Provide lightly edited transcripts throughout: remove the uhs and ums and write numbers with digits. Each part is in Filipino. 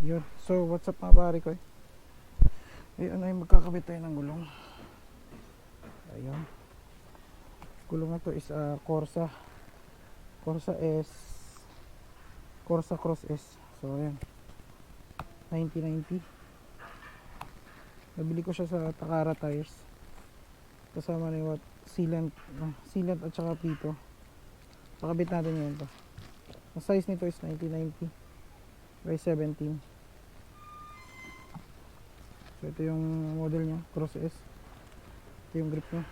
Yun. So what's up mga pare ko eh. Ayun ay magkakabit tayo ng gulong. Ayun. Gulong na to is Corsa S, Corsa Cross S. So ayan, 9090. Nabili ko siya sa Takara Tires. Kasama na yung sealant at saka pito. Pakabit natin yun to. Ang size nito is 9090 by 17. So ito yung model niya, Cross S. Ito yung grip niya.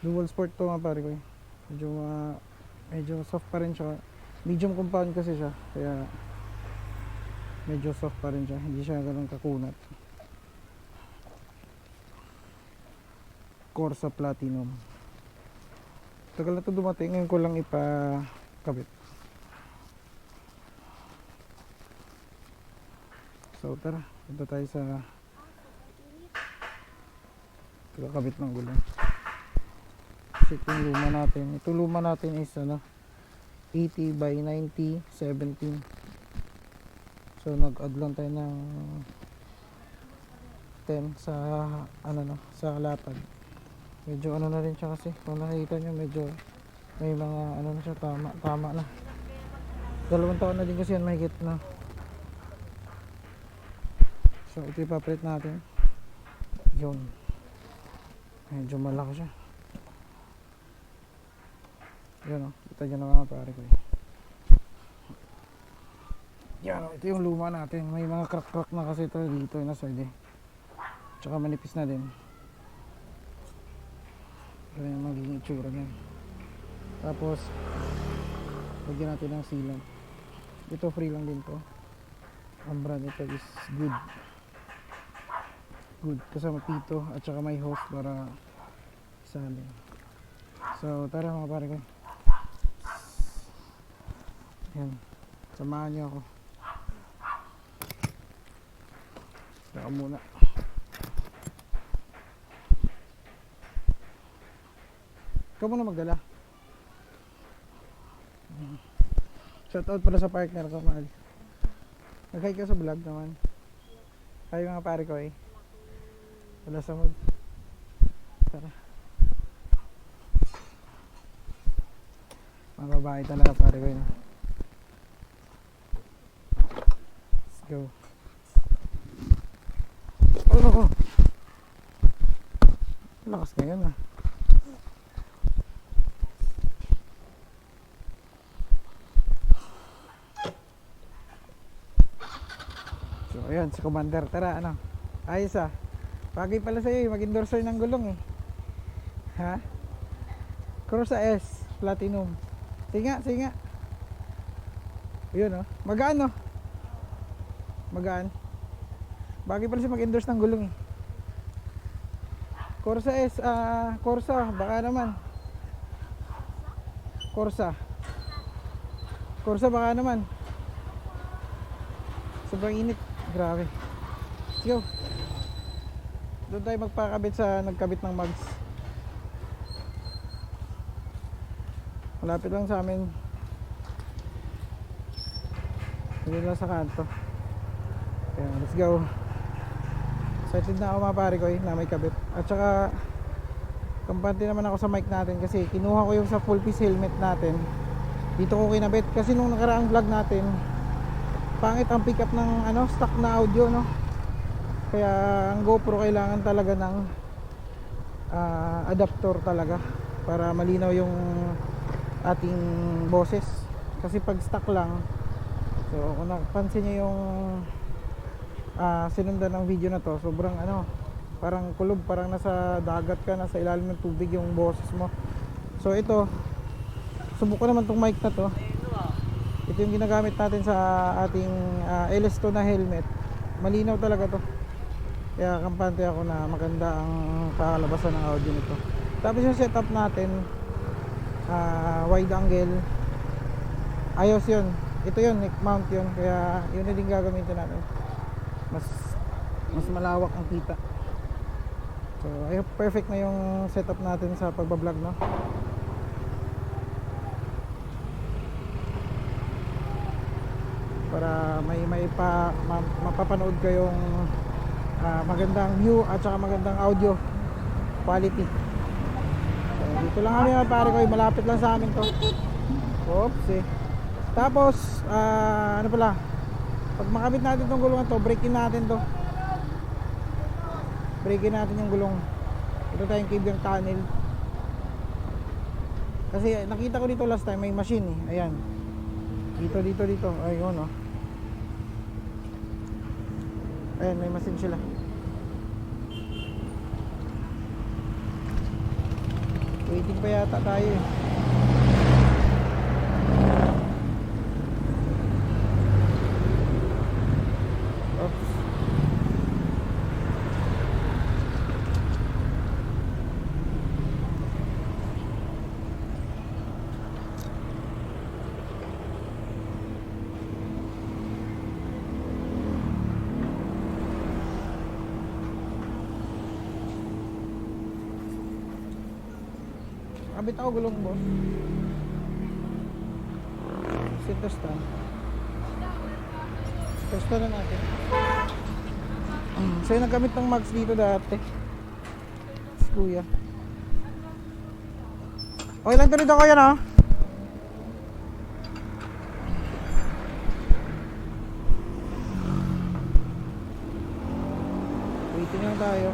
Dual sport to mga pare ko eh. Medyo soft pa rin siya. Medium compound kasi siya, kaya medyo soft pa rin siya. Hindi siya ganun kakunat. Corsa Platinum. Tagal na to dumating, ngayon ko lang ipakabit. So tara, punta tayo sa kakabit ng gulong. Kasi itong luma natin, ito luma natin is 80 by 90 17. So nag-add lang tayo ng 10 sa sa lapad. Medyo na rin siya, kasi kung nakikita nyo medyo may mga na siya, tama na. 2 taon na din kasi yan mahigit na. So ito ipapalit natin. Yun, medyo malaki siya. Yan kita nyo na mga pare ko eh. Yan ito yung luma natin. May mga crack na kasi ito dito na side eh. Tsaka manipis na din. Ito yung magiging itsura niyan. Tapos lagyan natin ng sealant. Ito free lang din to. Ang brand ito is Good kasama pito at saka may hose para isalin. So tara mga pare ko. Yan, samahan niyo ako. Saka muna. Ikaw muna magdala. Shoutout pala sa partner ko, mahal. Nag-hi ka sa vlog naman. Hi mga pare ko eh. Wala sa mood. Tara. Mga babae talaga pare ko yun. Let's go. Oh. Lakas ngayon ah. So ayan, si Commander. Tara ayos ah. Bagay pala sa'yo eh, mag-endorser ng gulong eh. Ha? Corsa S Platinum. Sige nga. Yun magaan magaan. Bagay pala siya mag-endorse ng gulong eh. Corsa S, Corsa, baka naman. Corsa baka naman. Sobrang init, grabe. Let's go. Doon tayo magpakabit sa nagkabit ng mags. Malapit lang sa amin. Hindi lang sa kanto. Kaya let's go. Excited na ako mga pare ko na may kabit. At saka kampante naman ako sa mic natin kasi kinuha ko yung sa full piece helmet natin. Dito ko kinabit kasi nung nakaraang vlog natin pangit ang pick up ng stock na audio Kaya ang GoPro kailangan talaga ng adapter talaga para malinaw yung ating boses. Kasi pag stock lang, so kung napansin nyo yung sinundan ng video na to, sobrang parang kulob, parang nasa dagat ka, nasa ilalim ng tubig yung boses mo. So ito, subok ko naman tong mic na to. Ito yung ginagamit natin sa ating LS2 na helmet. Malinaw talaga to. Kaya kampante ako na maganda ang kakalabasan ng audio nito. Tapos yung setup natin, wide angle, ayos yun. Ito yun, neck mount yun. Kaya yun na din gagamitin natin. Mas malawak ang kita. So I hope perfect na yung setup natin sa pagbablog para mapapanood kayong magandang view at saka magandang audio quality. So, dito lang kami mga pare ko, malapit lang sa amin to. Oops eh. Tapos ano pala, pag makabit natin tong gulungan to, breakin natin to. Breakin natin yung gulong. Ito tayong cable tunnel. Kasi nakita ko dito last time may machine eh. Ayan. Dito. Ayun oh. Ayan, may machine sila. Waiting pa yata tayo eh. Oops. Kabit ako gulong boss. Testa na natin. So yung nagkamit ng mags dito dati si kuya. Okay lang ito dito kuya no? Waiting lang tayo.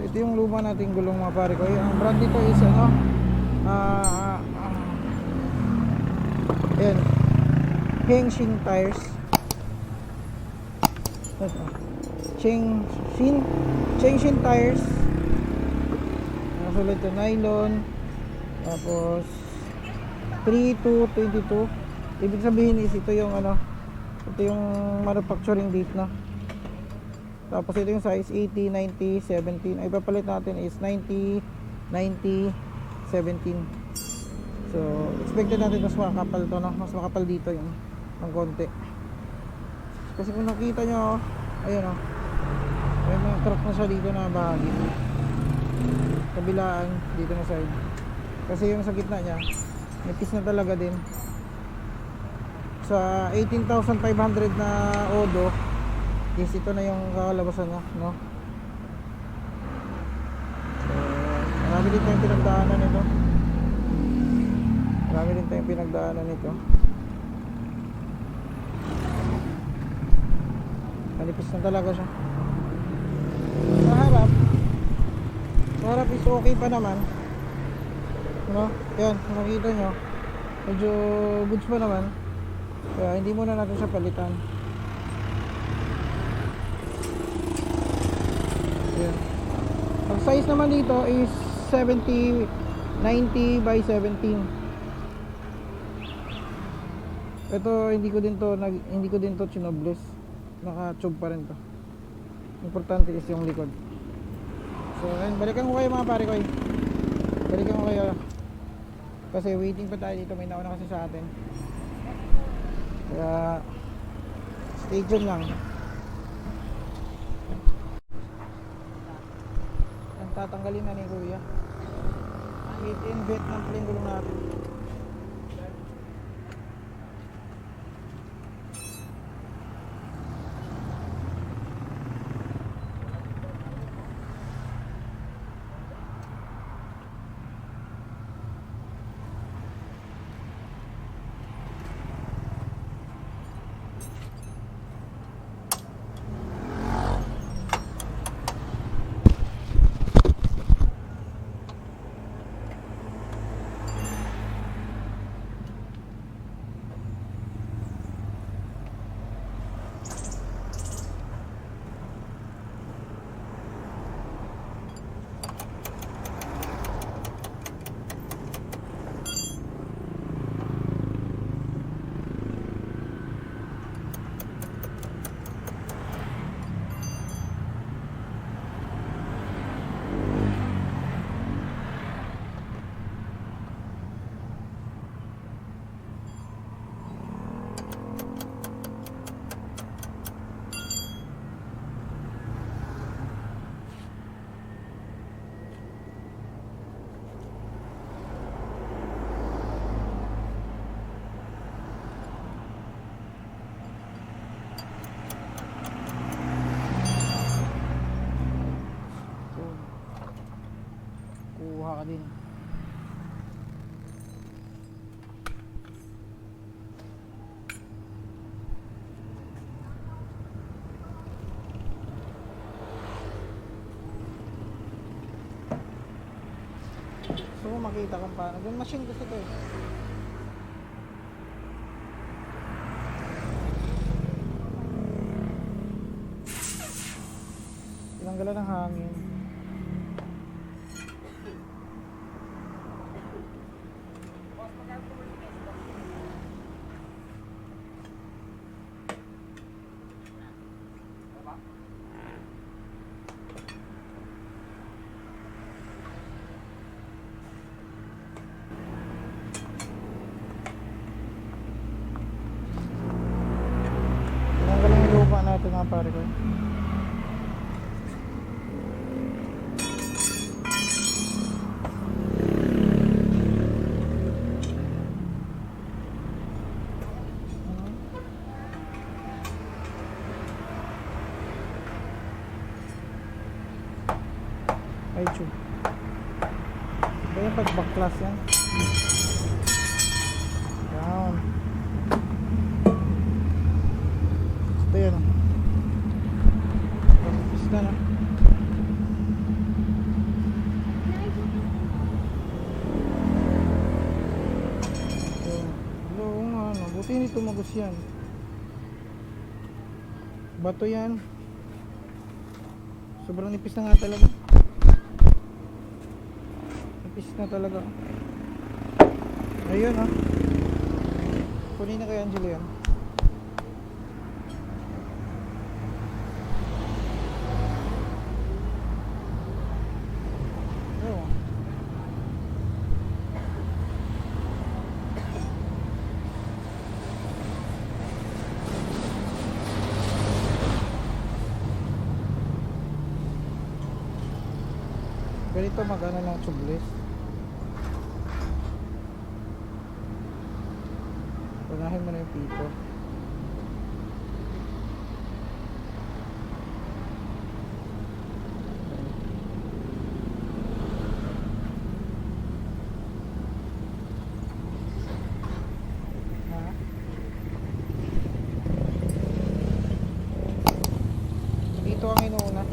Ito yung luma nating gulong mga pare ko. Ang brand dito is ano, ayan, Hengshin tires. Chengshin tires. Nasulat yung nylon. Tapos 3-2-22. Ibig sabihin is ito yung ano, ito yung manufacturing date na. Tapos ito yung size 80, 90, 17. Ay papalit natin is 90, 90, 17. So expected natin mas makapal to, no? Mas makapal dito yung ng konti. Kasi kung nakita nyo, ayun o, may mga crack na siya dito na bahagi. Kabilaan dito na side. Kasi yung sa gitna nya nipis na talaga din. Sa 18,500 na odo, yes, ito na yung kakalabasan niya, no? So, marami din tayong pinagdaanan nito. Manipis na talaga siya. Sa harap is okay pa naman, no? Yan, nakita nyo, medyo goods pa naman. Kaya hindi muna natin siya palitan. Ang size naman dito is 70, 90 by 17. Ito hindi ko din to chinobles. Naka-tube pa rin to. Importante is yung likod. So, ayun, balikan ko kayo mga pare ko. Balikan ko kayo. Kasi waiting pa tayo dito, may nauna kasi sa atin. Kaya stay tuned lang. Tatanggalin na ni kuya. Made in Vietnam pala yung gulong natin. makita kung paano. Yung machine kasi ito eh. Tinanggalan ng hangin. Tinanggalan yung lupa natin mga pare ko. Ay, tube. Ba yung pag-backclass yan? Down. Ito yan o. Pag-pis na na. Oo nga, no. Buti hindi tumagos yan. Bato yan. Sobrang nipis na nga talaga. Nipis na talaga. Ayun ha. Kunin na kay Angelo yan. Oo. Ganito magana ng tubeless. Unahin mo na yung pito. Ha? Dito ang inuuna.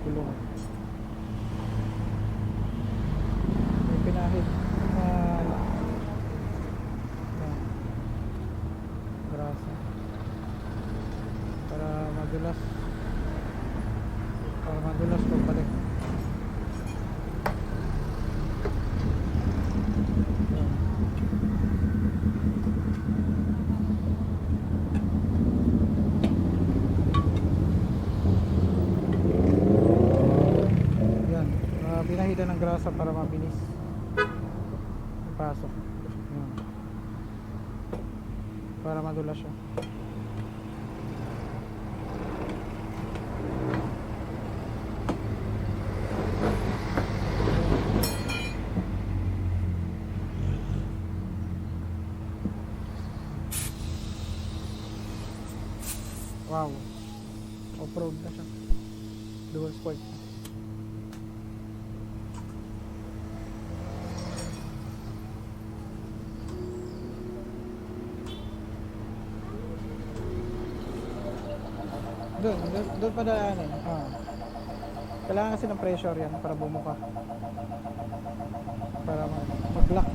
Gulong. May pinahid na grasa para madulas pagbalik. Pinahitan ng grasa para mabilis ipasok. Yan. Para madulas siya. Wow, off-road na siya, dual sport. Doon pa daanin. Kailangan kasi ng pressure yan para bumuka. Para mag-lock.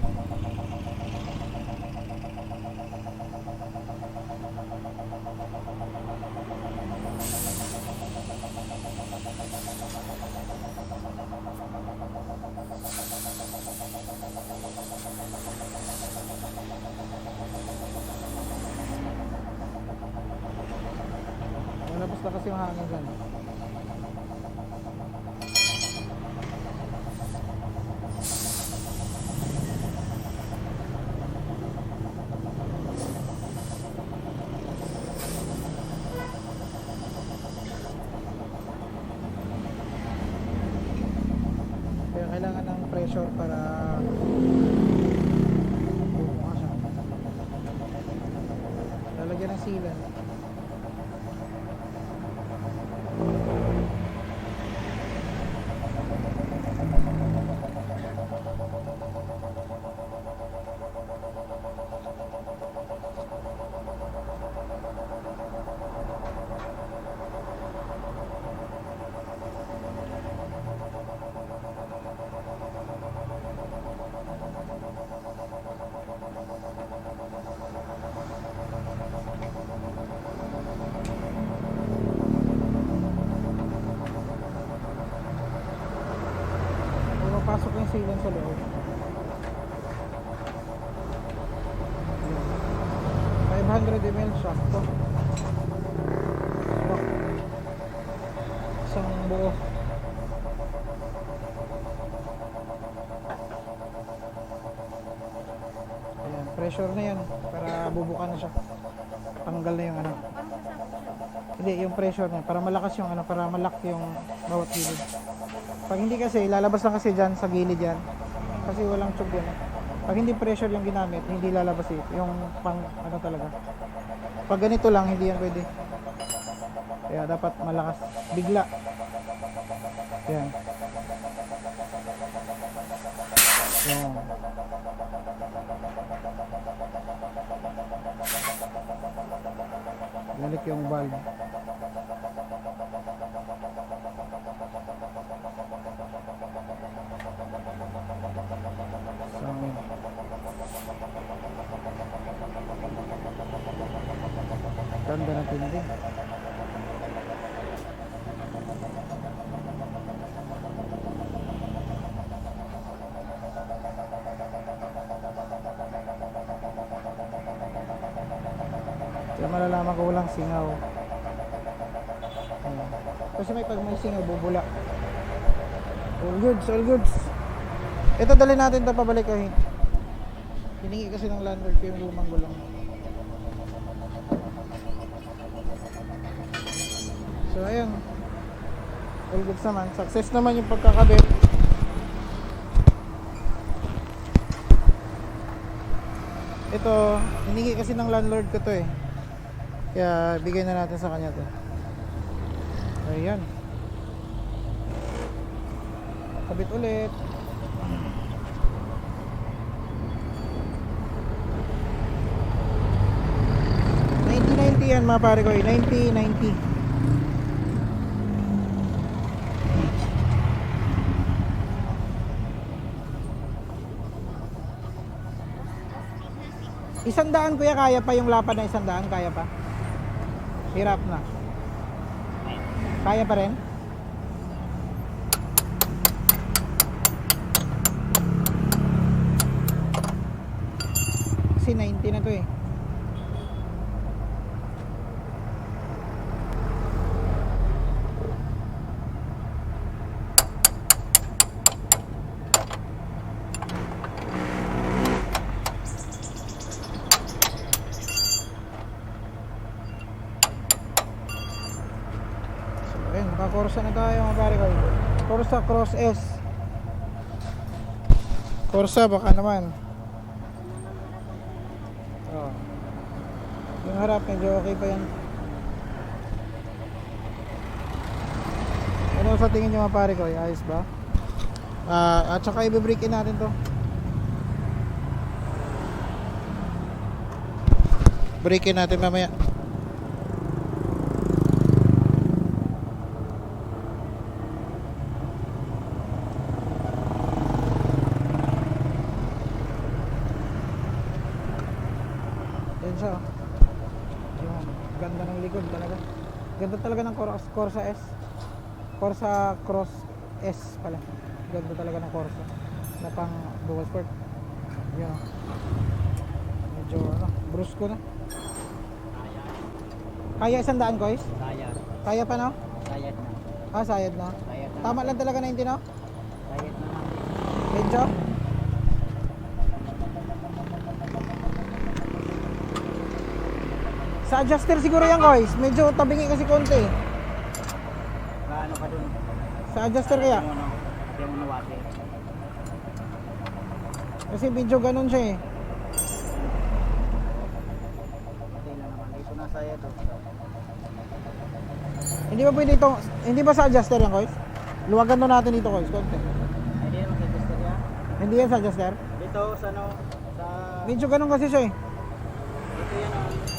Malabas na kasi yung hangin dyan. Kaya kailangan ng pressure para bumuka siya. Lalagyan ng sealant. papasok yung sealant sa loob. 500 ml shock to. Isang buo. Ayan, pressure na yan para bubuka na siya. Tanggal na yung ano. Hindi, yung pressure na para malakas yung ano, para malak yung bawat gilid. Pag hindi kasi, lalabas lang kasi dyan sa gilid yan. Kasi walang tube yan. Pag hindi pressure yung ginamit, hindi lalabas yung pang ano talaga. Pag ganito lang, hindi yan pwede. Kaya dapat malakas. Bigla. Yan. Yan. Balik yung valve. Ganda ng tindi. Kaya malalaman ko walang singaw. Ayan. Kasi pag may singaw, bubula. All goods, all goods. Ito dali natin ito pabalik ko. Hiningi kasi ng landlord ko yung lumang gulong. So ayun, all goods naman. Success naman yung pagkakabit. Ito, hiningi kasi ng landlord ko to eh. Kaya bigay na natin sa kanya to. Ayan. Kabit ulit. Yan mga pare ko, 90. Isandaan kuya, kaya pa yung lapad na 100? Kaya pa? Hirap na. Kaya pa rin? Kasi 90 na to eh. Corsa na tayo mga pare ko. Corsa Cross S. Corsa baka naman. Oh. Yung harap medyo okay pa yan. Ano sa tingin nyo mga pare ko? Ayos ba? At saka i-break in natin to. Break in natin mamaya. Yung ganda ng likod talaga. Ganda talaga ng Corsa S. Corsa Cross S pala. Ganda talaga ng Corsa na pang dual sport. Yun o. Medyo ano, brusko na. Kaya 100 guys? Kaya. Kaya pa no? Sayad na. Sayad na. Sayad na. Tama lang talaga 90 no? Sayad na. Medyo? Sa adjuster siguro yan guys, medyo tabingi kasi konti. Ano ka dun? Sa adjuster kaya? Kasi medyo ganun siya eh. Ito na saya to. Hindi ba pwede ito, hindi ba sa adjuster yan guys? Luwagan to natin dito guys, konti. Hindi naman sa adjuster yan? Hindi yan sa adjuster? Dito sa ano, sa... Medyo ganun kasi siya eh. Ito yan oh.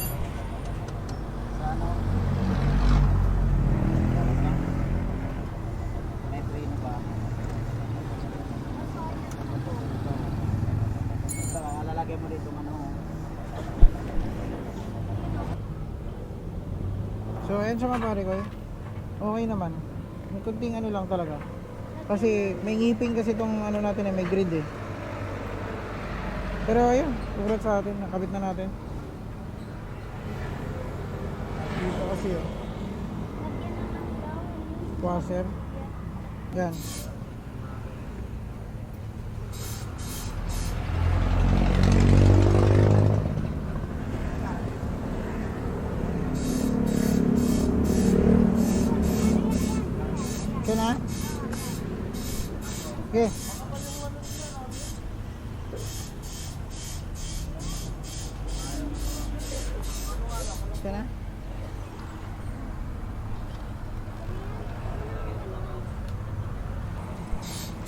So ayun siya mga pare ko. Okay naman. May kunting ano lang talaga. Kasi may ngipin kasi itong ano natin may grid eh. Pero ayun, congrats sa atin, nakabit na natin. Dito kasi oh. Washer. Yan. Okay na? Okay. Okay na?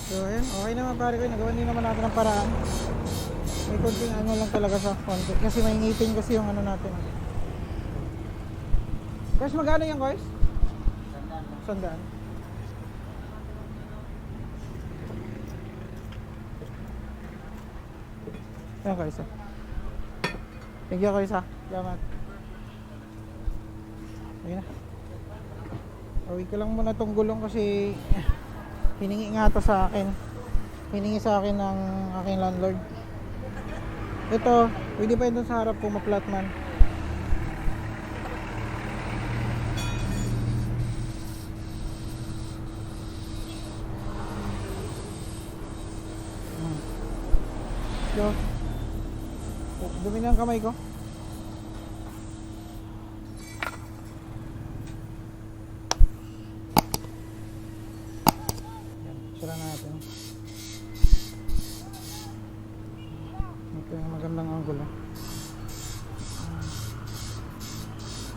So ayun, okay naman pare ko, nagawa din naman natin ang paraan. May konting ano lang talaga sa konti kasi may ngipin kasi yung ano natin. Guys, magkano yan guys? 100. Ayan guys. Thank you guys ha. Salamat. Ayun na. Awit ko lang muna tong gulong kasi hiningi nga to sa akin. Hiningi sa akin ng aking landlord. Ito, pwede pa yun dun sa harap kung ma-flat man. So, dumi na ang kamay ko. Sira natin. Ito yung magandang angulo.